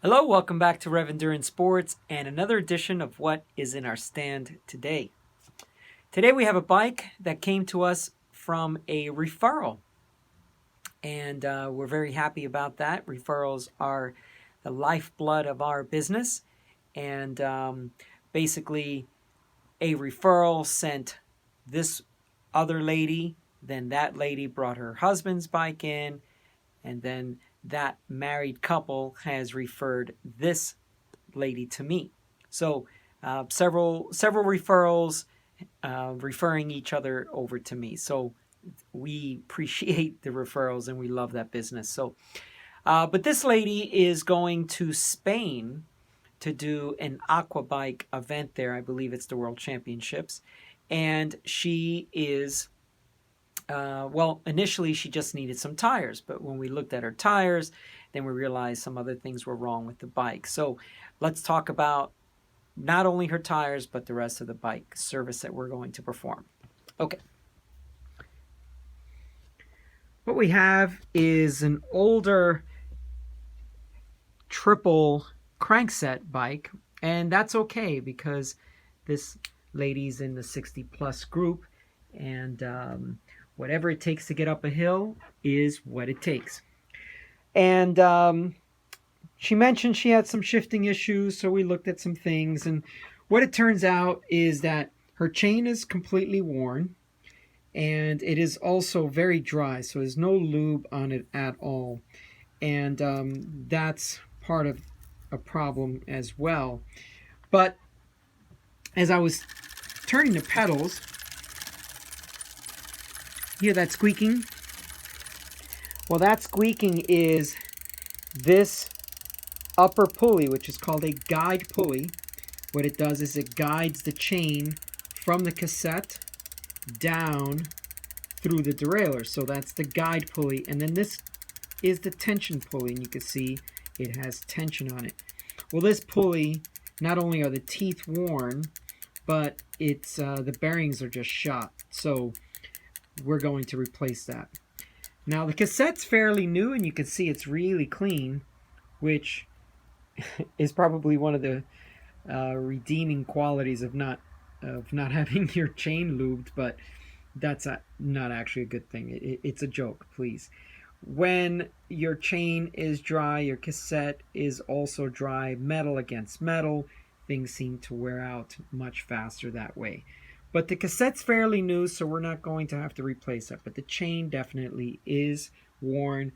Hello, welcome back to Rev Endurance Sports and another edition of what is in our stand today. Today we have a bike that came to us from a referral, and we're very happy about that. Referrals are the lifeblood of our business, and basically, a referral sent this other lady, then that lady brought her husband's bike in, and then that married couple has referred this lady to me. So several referrals referring each other over to me. So we appreciate the referrals and we love that business. So, but this lady is going to Spain to do an aqua bike event there. I believe it's the World Championships, and she is initially she just needed some tires, but when we looked at her tires, then we realized some other things were wrong with the bike. So let's talk about not only her tires, but the rest of the bike service that we're going to perform. Okay. What we have is an older triple crankset bike, and that's okay because this lady's in the 60 plus group, and whatever it takes to get up a hill is what it takes. And she mentioned she had some shifting issues, so we looked at some things, and what it turns out is that her chain is completely worn, and it is also very dry, so there's no lube on it at all, and that's part of a problem as well. But as I was turning the pedals, hear that squeaking? Well, that squeaking is this upper pulley, which is called a guide pulley. What it does is it guides the chain from the cassette down through the derailleur. So that's the guide pulley. And then this is the tension pulley, and you can see it has tension on it. Well, this pulley, not only are the teeth worn, but it's the bearings are just shot. So we're going to replace that. Now the cassette's fairly new, and you can see it's really clean, which is probably one of the redeeming qualities of not having your chain lubed, but that's not actually a good thing. It's a joke, please. When your chain is dry, your cassette is also dry, metal against metal, things seem to wear out much faster that way. But the cassette's fairly new, so we're not going to have to replace that. But the chain definitely is worn.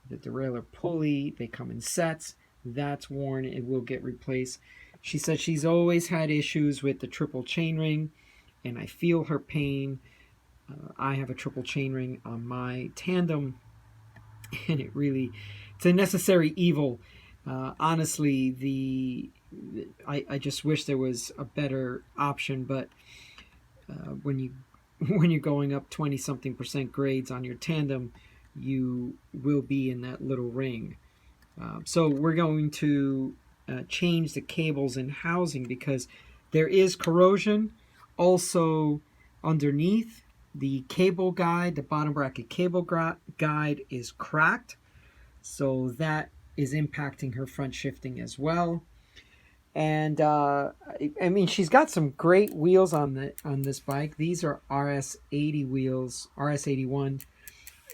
The derailleur pulley, they come in sets. That's worn. It will get replaced. She said she's always had issues with the triple chainring, and I feel her pain. I have a triple chainring on my tandem, and it's a necessary evil. Honestly, I just wish there was a better option, but when you're going up 20-something% grades on your tandem, you will be in that little ring. So we're going to change the cables and housing because there is corrosion. Also underneath the cable guide, the bottom bracket cable guide is cracked. So that is impacting her front shifting as well. And I mean, she's got some great wheels on this bike. These are RS80 wheels, RS81,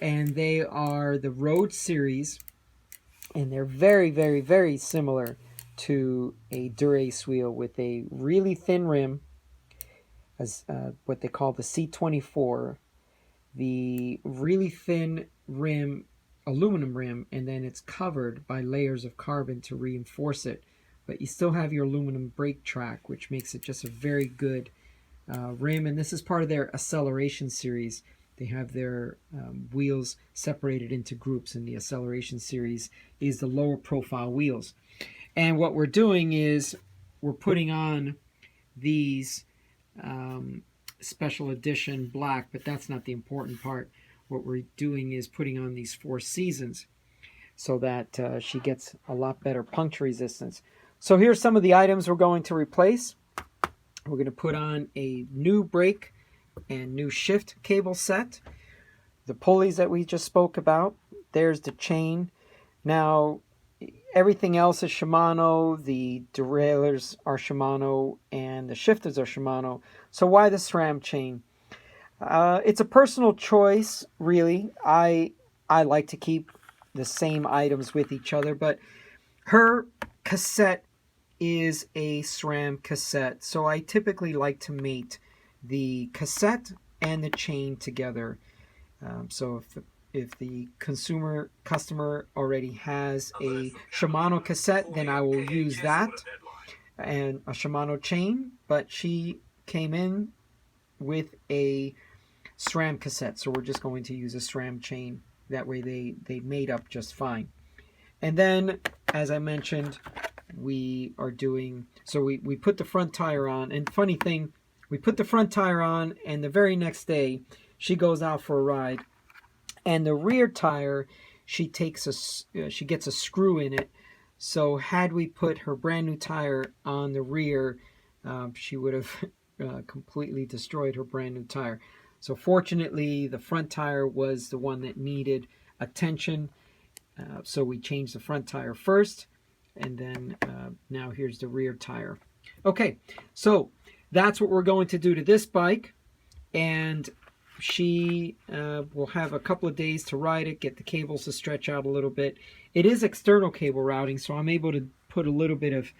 and they are the Road Series, and they're very, very, very similar to a Dura-Ace wheel with a really thin rim, as what they call the C24, the really thin rim, aluminum rim, and then it's covered by layers of carbon to reinforce it. But you still have your aluminum brake track, which makes it just a very good rim. And this is part of their acceleration series. They have their wheels separated into groups, and the acceleration series is the lower profile wheels. And what we're doing is we're putting on these special edition black, but that's not the important part. What we're doing is putting on these 4 seasons so that she gets a lot better puncture resistance. So here's some of the items we're going to replace. We're going to put on a new brake and new shift cable set. The pulleys that we just spoke about. There's the chain. Now, Everything else is Shimano. The derailleurs are Shimano, and the shifters are Shimano. So why the SRAM chain? It's a personal choice, really. I like to keep the same items with each other, but her cassette is a SRAM cassette, so I typically like to mate the cassette and the chain together. So if the customer already has a Shimano cassette, then I will use that and a Shimano chain. But she came in with a SRAM cassette, so we're just going to use a SRAM chain. That way they made up just fine. And then, as I mentioned, we are doing, so we put the front tire on. And funny thing, we put the front tire on, and the very next day she goes out for a ride, and the rear tire, she gets a screw in it. So had we put her brand new tire on the rear, she would have completely destroyed her brand new tire. So fortunately, the front tire was the one that needed attention. So we changed the front tire first, and then now here's the rear tire. Okay, so that's what we're going to do to this bike, and she will have a couple of days to ride it, get the cables to stretch out a little bit. It is external cable routing, so I'm able to put a little bit of